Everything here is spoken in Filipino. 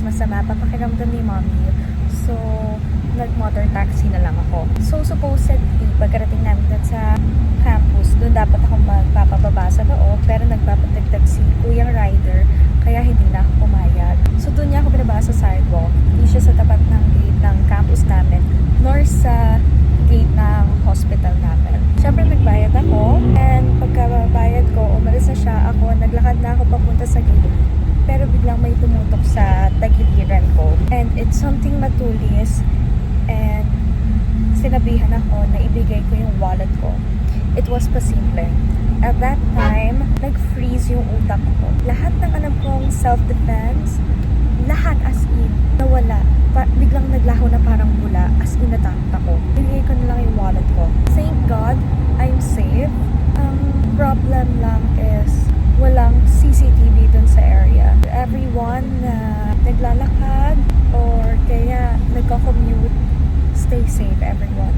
masama pa pakiramdam ni mommy. So, nag-motor taxi na lang ako. So, supposedly, pagkarating namin dun sa campus, doon dapat ako magpapababa sa loob, pero nagpapatagtag si Kuyang Rider, kaya hindi na ako pumayag. So, doon niya ako binaba sa sidewalk. Hindi siya sa tapat ng gate ng campus namin, nor sa gate ng hospital namin. Siyempre, nagbayad ako, and pagkabayad ko, umalis na siya ako, naglakad na ako papunta sa gate, pero biglang may tumutok sa tagiliran ko. And it's something matulis, and sinabihan ako na ibigay ko yung wallet ko. It was pasimple. At that time, nag-freeze yung utak ko. Lahat ng alam kong self-defense, lahat as in, nawala. Biglang naglaho na parang bula, as in natakot ako. Bigay ko na lang yung wallet ko. Thank God, I'm safe. Ang problem lang is, walang CCTV dun sa area. Everyone na naglalakad or kaya nagko-commute, stay safe everyone.